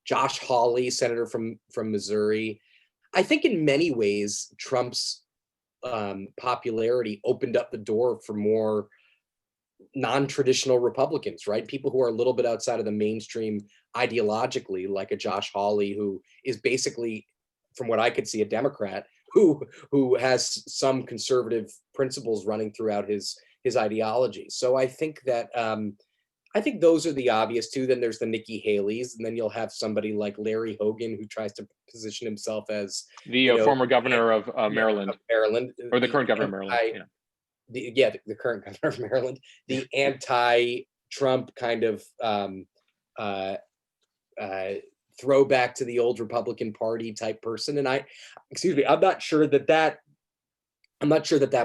Josh Hawley, senator from Missouri, I think in many ways Trump's popularity opened up the door for more non-traditional Republicans, right? People who are a little bit outside of the mainstream ideologically, like a Josh Hawley, who is basically, from what I could see, a Democrat who has some conservative principles running throughout his ideology. So I think that I think those are the obvious two. Then there's the Nikki Haley's, and then you'll have somebody like Larry Hogan, who tries to position himself as the former governor of Maryland, or the current governor of Maryland. The current governor of Maryland, the anti-Trump kind of throwback to the old Republican Party type person. And I'm not sure that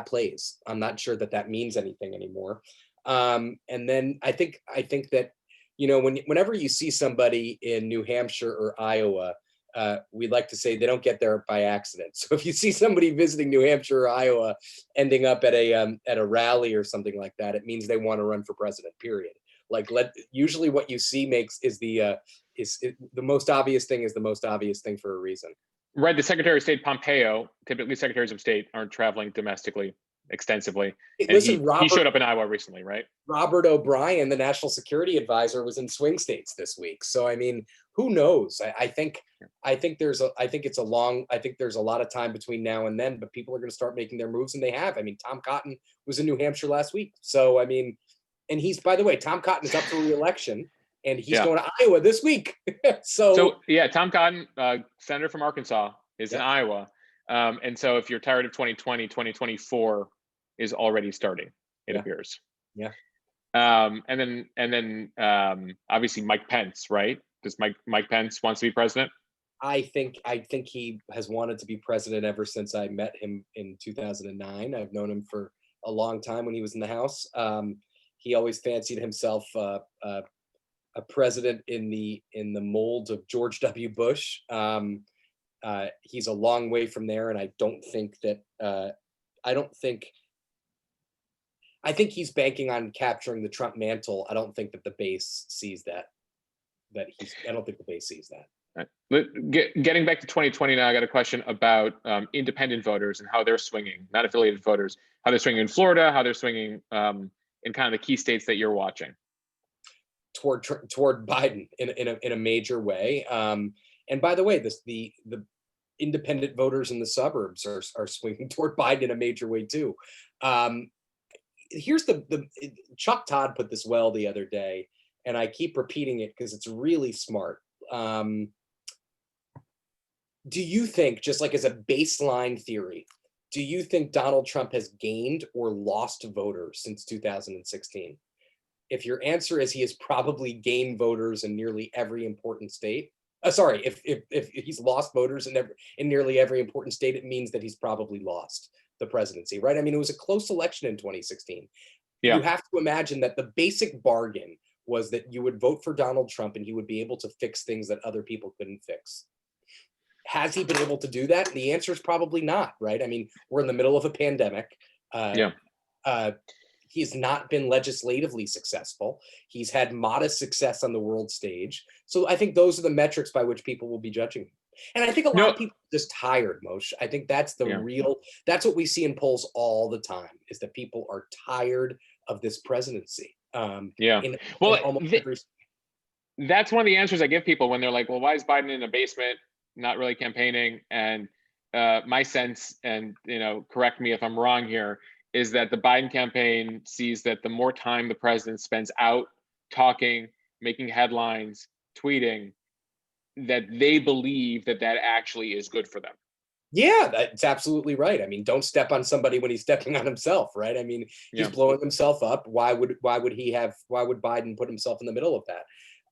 plays. I'm not sure that means anything anymore. And then I think that, whenever you see somebody in New Hampshire or Iowa, we'd like to say they don't get there by accident. So if you see somebody visiting New Hampshire or Iowa ending up at a rally or something like that, it means they want to run for president, period. Usually what you see is the most obvious thing is the most obvious thing for a reason. Right. The Secretary of State Pompeo, typically secretaries of state aren't traveling domestically extensively. And he showed up in Iowa recently, right? Robert O'Brien, the national security advisor, was in swing states this week. So I mean, who knows? I think there's a lot of time between now and then, but people are going to start making their moves, and they have. I mean, Tom Cotton was in New Hampshire last week. So I mean, and he's, by the way, Tom Cotton is up for re-election, and he's going to Iowa this week. So yeah, Tom Cotton, senator from Arkansas, is in Iowa. And so if you're tired of 2020, 2024 is already starting, it appears. Yeah. And then obviously Mike Pence, right? Does Mike Pence wants to be president? I think he has wanted to be president ever since I met him in 2009. I've known him for a long time when he was in the House. He always fancied himself a president in the mold of George W. Bush. He's a long way from there, and I think he's banking on capturing the Trump mantle. I don't think that the base sees that. I don't think the base sees that. Right. Getting back to 2020 now, I got a question about independent voters and how they're swinging, not affiliated voters, how they're swinging in Florida, how they're swinging in kind of the key states that you're watching. Toward Biden in a major way. And by the way, the independent voters in the suburbs are swinging toward Biden in a major way too. Here's Chuck Todd put this well the other day, and I keep repeating it because it's really smart. Do you think, just like as a baseline theory, do you think Donald Trump has gained or lost voters since 2016? If your answer is he has probably gained voters in nearly every important state, if he's lost voters in nearly every important state, it means that he's probably lost the presidency, right? I mean, it was a close election in 2016. Yeah. You have to imagine that the basic bargain was that you would vote for Donald Trump and he would be able to fix things that other people couldn't fix. Has he been able to do that? The answer is probably not, right? I mean, we're in the middle of a pandemic. He's not been legislatively successful. He's had modest success on the world stage. So I think those are the metrics by which people will be judging him. And I think a lot of people are just tired, Moshe. I think that's that's what we see in polls all the time, is that people are tired of this presidency. Yeah. In Well, almost every. that's one of the answers I give people when they're like, well, why is Biden in a basement, not really campaigning? And my sense, and correct me if I'm wrong here, is that the Biden campaign sees that the more time the president spends out talking, making headlines, tweeting, that they believe that actually is good for them. Yeah, that's absolutely right. I mean, don't step on somebody when he's stepping on himself, right? I mean, he's Yeah. blowing himself up. Why would Biden put himself in the middle of that?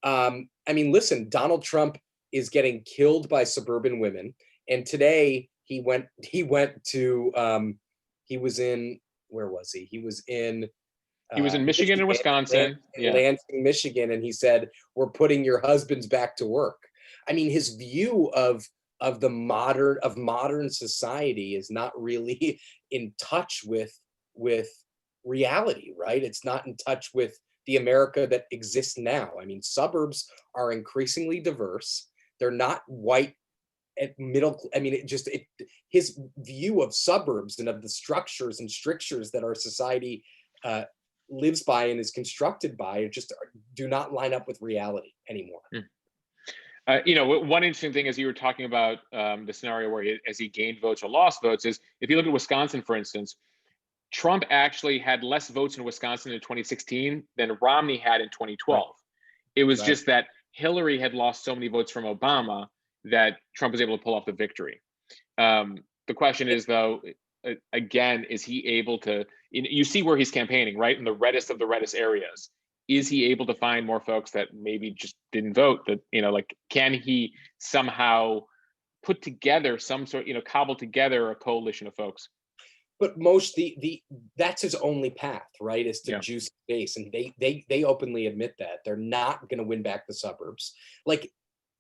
I mean, listen, Donald Trump is getting killed by suburban women, and today he went to he was in, where was he? He was in Michigan and Wisconsin. Yeah. Lansing, Michigan, and he said, "We're putting your husbands back to work." I mean, his view of modern society is not really in touch with reality, right? It's not in touch with the America that exists now. I mean, suburbs are increasingly diverse. They're not white at middle. I mean, his view of suburbs and of the structures and strictures that our society lives by and is constructed by just do not line up with reality anymore. One interesting thing as you were talking about the scenario where as he gained votes or lost votes is if you look at Wisconsin, for instance, Trump actually had less votes in Wisconsin in 2016 than Romney had in 2012. Right. It was just that Hillary had lost so many votes from Obama that Trump was able to pull off the victory. The question is, though, again, is he able to, you see where he's campaigning, right? In the reddest of the reddest areas. Is he able to find more folks that maybe just didn't vote? That, can he somehow put together some sort, cobble together a coalition of folks? But that's his only path, right? Is to juice base, and they openly admit that they're not going to win back the suburbs. Like,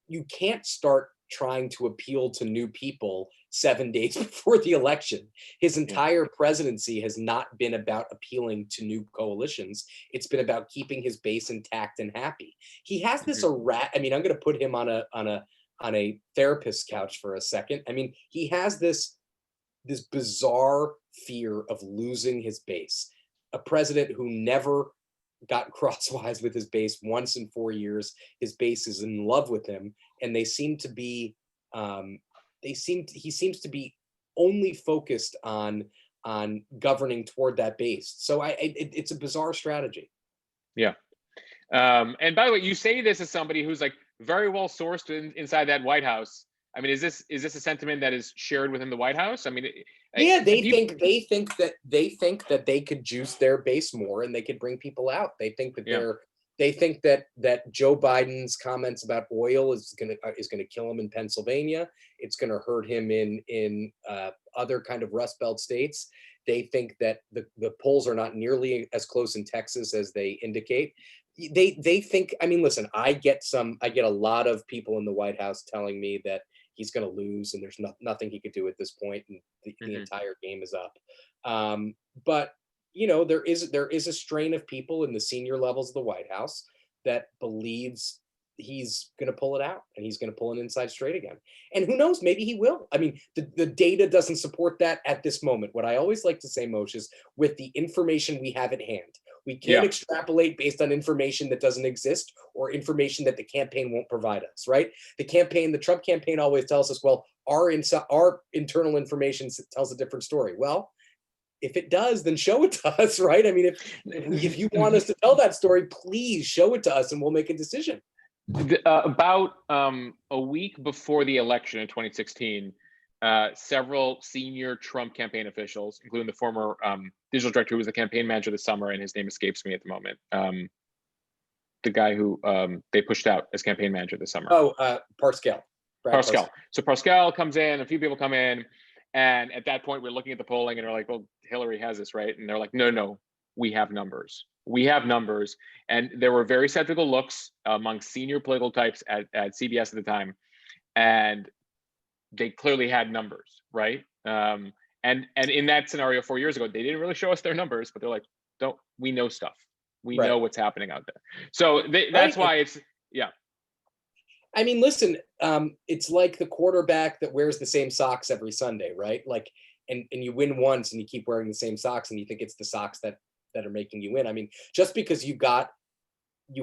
you can't start trying to appeal to new people 7 days before the election. His entire presidency has not been about appealing to new coalitions. It's been about keeping his base intact and happy. He has this I mean, I'm going to put him on a therapist's couch for a second. I mean, he has this bizarre fear of losing his base. A president who never got crosswise with his base once in 4 years. His base is in love with him, and he seems to be only focused on governing toward that base. So it's a bizarre strategy. Yeah. And by the way, you say this as somebody who's like very well sourced inside that White House. I mean, is this a sentiment that is shared within the White House? I mean, they think that they could juice their base more and they could bring people out. They think that they think that Joe Biden's comments about oil is gonna kill him in Pennsylvania. It's gonna hurt him in other kind of Rust Belt states. They think that the polls are not nearly as close in Texas as they indicate. They think. I mean, listen. I get a lot of people in the White House telling me that he's going to lose and there's nothing he could do at this point, and the entire game is up. But there is a strain of people in the senior levels of the White House that believes he's going to pull it out and he's going to pull an inside straight again. And who knows, maybe he will. I mean, the data doesn't support that at this moment. What I always like to say, Moshe, is with the information we have at hand, we can't extrapolate based on information that doesn't exist or information that the campaign won't provide us, right? The Trump campaign always tells us, well, our internal information tells a different story. Well, if it does, then show it to us, right? I mean, if you want us to tell that story, please show it to us and we'll make a decision. About a week before the election in 2016, several senior Trump campaign officials, including the former digital director who was the campaign manager this summer, and his name escapes me at the moment, the guy who they pushed out as campaign manager this summer. Parscale. Parscale. So Parscale comes in, a few people come in, and at that point, we're looking at the polling and we're like, well, Hillary has this, right? And they're like, no, we have numbers. We have numbers. And there were very skeptical looks among senior political types at CBS at the time. And they clearly had numbers, right? And in that scenario 4 years ago, they didn't really show us their numbers, but they're like, we know stuff. We know what's happening out there. So that's why it's, I mean, listen, it's like the quarterback that wears the same socks every Sunday, right? Like, and you win once and you keep wearing the same socks and you think it's the socks that that are making you win. I mean, just because you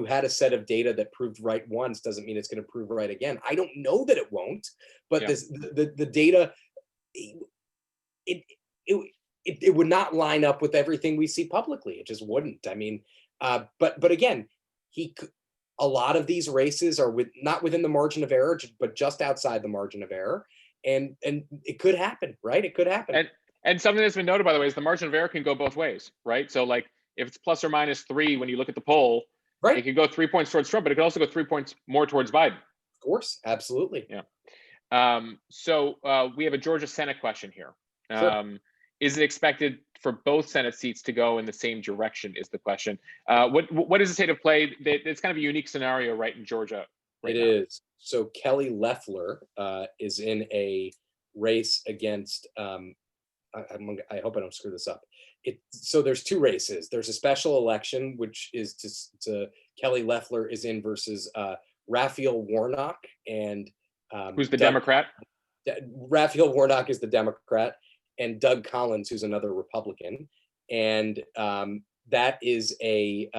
had a set of data that proved right once doesn't mean it's going to prove right again. I don't know that it won't, but the data, it would not line up with everything we see publicly. It just wouldn't. I mean, but again, a lot of these races are not within the margin of error, but just outside the margin of error, and it could happen, right? It could happen. And something that's been noted, by the way, is the margin of error can go both ways, right? So like if it's plus or minus 3 when you look at the poll, right, it could go 3 points towards Trump, but it could also go 3 points more towards Biden. Of course, absolutely. Yeah. So we have a Georgia Senate question here. Sure. Is it expected for both Senate seats to go in the same direction is the question. What is the state of play? It's kind of a unique scenario, right, in Georgia right now. It is. So Kelly Loeffler is in a race against, I hope I don't screw this up. So there's 2 races. There's a special election, which is to Kelly Loeffler is in versus Raphael Warnock and who's the Democrat? Raphael Warnock is the Democrat, and Doug Collins, who's another Republican, and that is a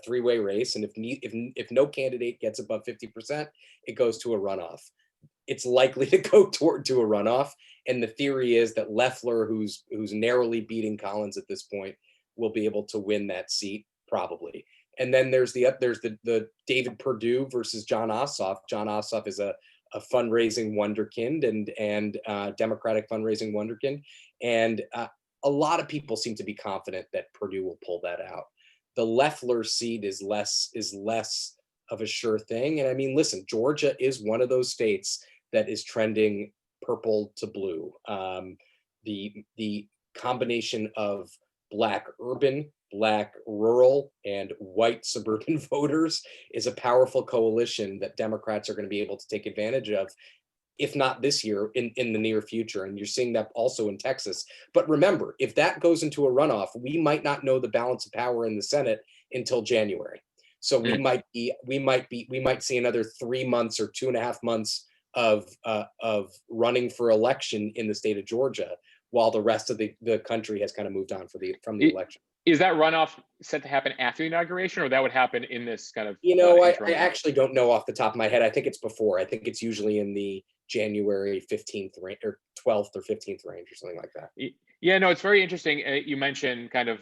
3-way race. And if no candidate gets above 50%, it goes to a runoff. It's likely to go to a runoff, and the theory is that Loeffler, who's narrowly beating Collins at this point, will be able to win that seat probably. And then there's the David Perdue versus John Ossoff. John Ossoff is a fundraising wonderkind and Democratic fundraising wonderkind, and a lot of people seem to be confident that Perdue will pull that out. The Loeffler seat is less of a sure thing. And I mean, listen, Georgia is one of those states that is trending purple to blue. The combination of Black urban, Black rural, and white suburban voters is a powerful coalition that Democrats are going to be able to take advantage of, if not this year, in the near future. And you're seeing that also in Texas. But remember, if that goes into a runoff, we might not know the balance of power in the Senate until January. So we might see another 3 months or 2.5 months of running for election in the state of Georgia, while the rest of the country has kind of moved on from the election. Is that runoff set to happen after the inauguration, or that would happen in this kind of? I actually don't know off the top of my head. I think it's before. I think it's usually in the January 15th range, or 12th or 15th range, or something like that. Yeah, no, it's very interesting. You mentioned kind of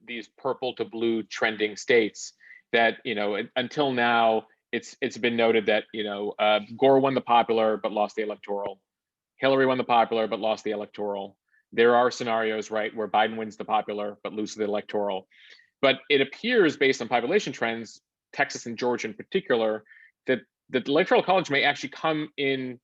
these purple to blue trending states that, until now, it's been noted that, Gore won the popular but lost the electoral. Hillary won the popular but lost the electoral. There are scenarios, right, where Biden wins the popular but loses the electoral. But it appears, based on population trends, Texas and Georgia in particular, that the electoral college may actually come in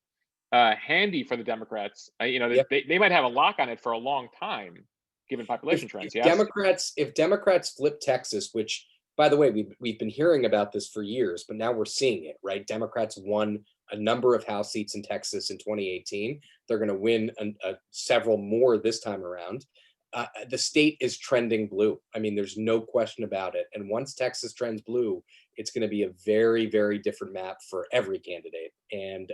handy for the Democrats. They might have a lock on it for a long time, given population trends. If Democrats flip Texas, which, by the way, we've been hearing about this for years, but now we're seeing it, right? Democrats won a number of House seats in Texas in 2018. They're going to win several more this time around. The state is trending blue. I mean, there's no question about it. And once Texas trends blue, it's going to be a very, very different map for every candidate. And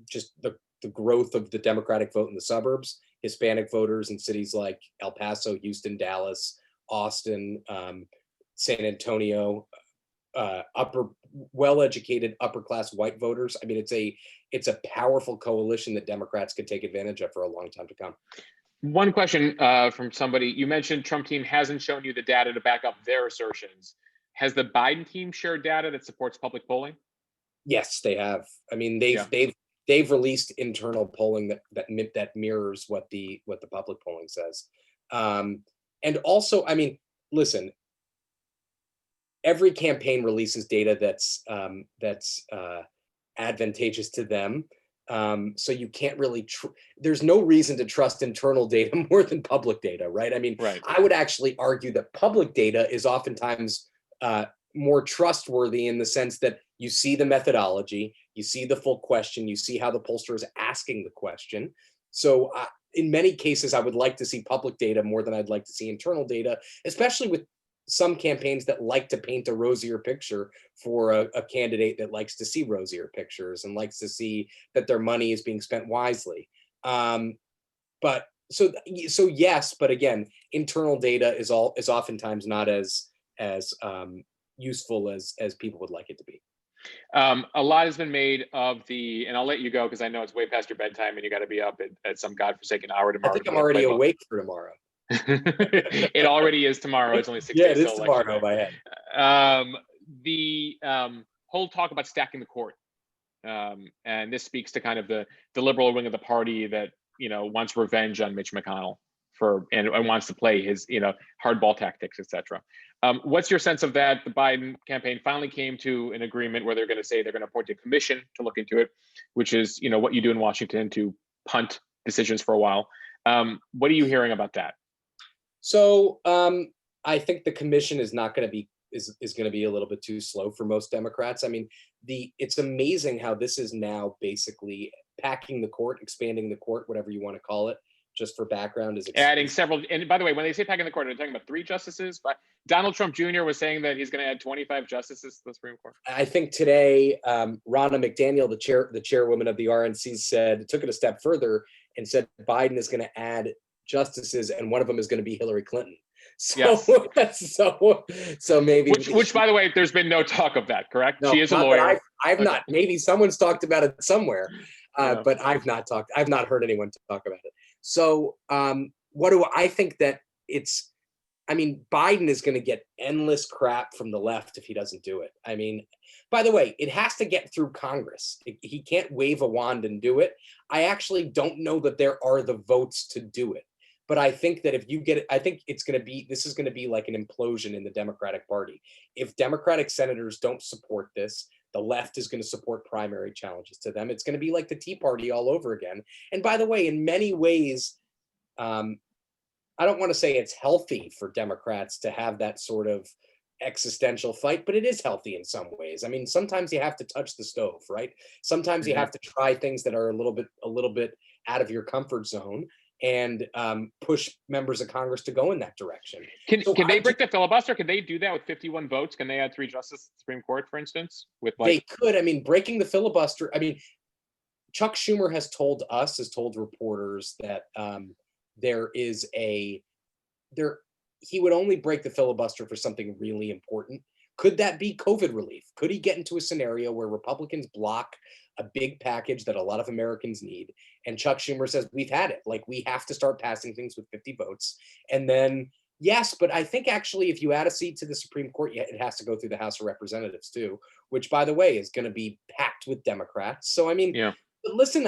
just the growth of the Democratic vote in the suburbs, Hispanic voters in cities like El Paso, Houston, Dallas, Austin, San Antonio, well-educated upper-class white voters. I mean, it's a powerful coalition that Democrats could take advantage of for a long time to come. One question from somebody: you mentioned Trump team hasn't shown you the data to back up their assertions. Has the Biden team shared data that supports public polling? Yes, they have. I mean, they've released internal polling that mirrors what the public polling says. And also, I mean, listen, every campaign releases data that's advantageous to them. So you can't really, there's no reason to trust internal data more than public data, right? I mean, right. I would actually argue that public data is oftentimes more trustworthy in the sense that you see the methodology, you see the full question, you see how the pollster is asking the question. So in many cases, I would like to see public data more than I'd like to see internal data, especially with some campaigns that like to paint a rosier picture for a candidate that likes to see rosier pictures and likes to see that their money is being spent wisely. But So yes, but again, internal data is oftentimes not as useful as people would like it to be. A lot has been made of and I'll let you go because I know it's way past your bedtime and you got to be up at some godforsaken hour tomorrow. I think I'm already awake for tomorrow. It already is tomorrow. It's only 6 yeah, days it is till tomorrow in my head. The whole talk about stacking the court, and this speaks to kind of the liberal wing of the party that wants revenge on Mitch McConnell and wants to play his hardball tactics, etc. What's your sense of that? The Biden campaign finally came to an agreement where they're going to say they're going to appoint a commission to look into it, which is what you do in Washington to punt decisions for a while. What are you hearing about that? So I think the commission is not going to be is going to be a little bit too slow for most Democrats. I mean, it's amazing how this is now basically packing the court, expanding the court, whatever you want to call it. Just for background, is adding several. And by the way, when they say packing the court, they're talking about 3 justices. But Donald Trump Jr. was saying that he's going to add 25 justices to the Supreme Court. I think today, Ronna McDaniel, the chairwoman of the RNC, took it a step further and said Biden is going to add justices, and one of them is going to be Hillary Clinton. So, yes. so maybe. Which, by the way, there's been no talk of that. Correct? No, she is a lawyer. I've not. Maybe someone's talked about it somewhere, but I've not heard anyone talk about it. So, what do I think that it's? I mean, Biden is going to get endless crap from the left if he doesn't do it. I mean, by the way, it has to get through Congress. He can't wave a wand and do it. I actually don't know that there are the votes to do it. But I think that if you get it, I think this is going to be like an implosion in the Democratic Party. If Democratic senators don't support this, the left is going to support primary challenges to them. It's going to be like the Tea Party all over again. And by the way, in many ways, I don't want to say it's healthy for Democrats to have that sort of existential fight, but it is healthy in some ways. I mean, sometimes you have to touch the stove, right? Sometimes you have to try things that are a little bit out of your comfort zone and push members of Congress to go in that direction. Can they break the filibuster? Can they do that with 51 votes? Can they add 3 justices to the Supreme Court, for instance? They could. I mean, breaking the filibuster. I mean, Chuck Schumer has told reporters that he would only break the filibuster for something really important. Could that be COVID relief? Could he get into a scenario where Republicans block a big package that a lot of Americans need? And Chuck Schumer says, we've had it. Like, we have to start passing things with 50 votes. And then, yes, but I think actually if you add a seat to the Supreme Court, it has to go through the House of Representatives too, which, by the way, is going to be packed with Democrats. So, I mean, listen,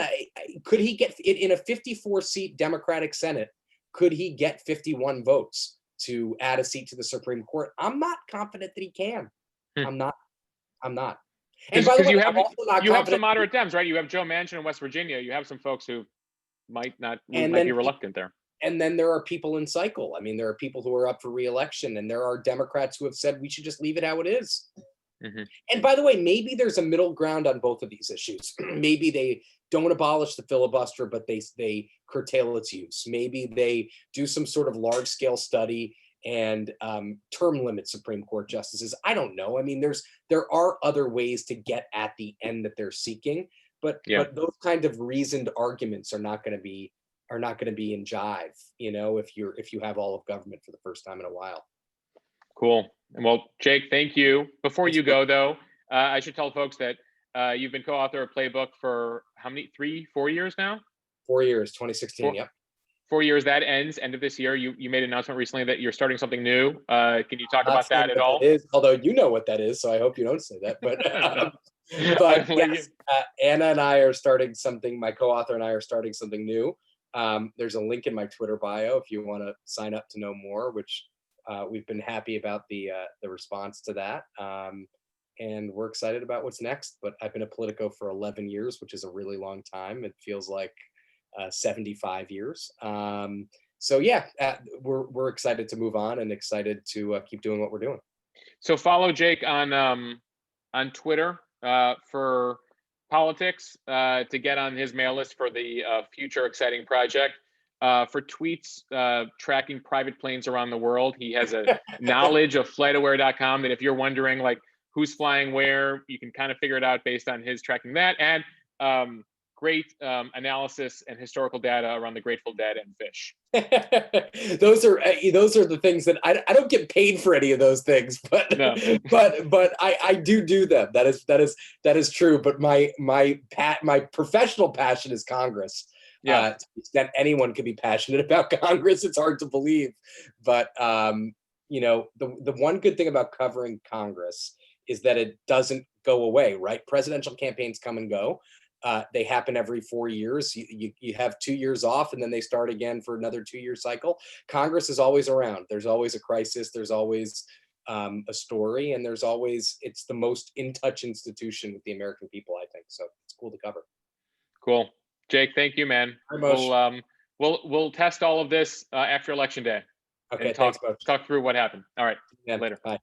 could he get it in a 54-seat Democratic Senate? Could he get 51 votes to add a seat to the Supreme Court? I'm not confident that he can. I'm not. And by the way, you have some moderate Dems, right? You have Joe Manchin in West Virginia. You have some folks who might be reluctant there. And then there are people in cycle. I mean, there are people who are up for re-election, and there are Democrats who have said we should just leave it how it is. And by the way, maybe there's a middle ground on both of these issues. Maybe they don't abolish the filibuster, but they curtail its use. Maybe they do some sort of large-scale study and term limit Supreme Court justices. I don't know. I mean, there are other ways to get at the end that they're seeking, but those kind of reasoned arguments are not going to be in jive. If you have all of government for the first time in a while. Cool. Well, Jake, thank you. Before you go, though, I should tell folks that you've been co-author of Playbook for how many? 4 years now? 4 years, 2016. Yep. 4 years. That ends end of this year. You made an announcement recently that you're starting something new. Can you talk about that at all? Although you know what that is, so I hope you don't say that. But yes, Anna and I are starting something. My co-author and I are starting something new. There's a link in my Twitter bio if you want to sign up to know more, which we've been happy about the response to that. And we're excited about what's next. But I've been at Politico for 11 years, which is a really long time. It feels like 75 years. So yeah, we're excited to move on and excited to keep doing what we're doing. So follow Jake on Twitter for politics to get on his mail list for the future exciting project. For tweets tracking private planes around the world, he has a knowledge of flightaware.com that if you're wondering like who's flying where, you can kind of figure it out based on his tracking that. And great analysis and historical data around the Grateful Dead and fish. those are the things that I don't get paid for any of those things, but No. but I do them. That is true. But my professional passion is Congress. Yeah. To the extent anyone could be passionate about Congress, it's hard to believe. But the one good thing about covering Congress is that it doesn't go away, right? Presidential campaigns come and go. They happen every 4 years. You have 2 years off, and then they start again for another 2-year cycle. Congress is always around. There's always a crisis. There's always a story, and it's the most in touch institution with the American people, I think. So it's cool to cover. Cool. Jake, thank you, man. We'll test all of this after Election Day. Okay, and thanks, talk through what happened. All right. Yeah, later. Bye.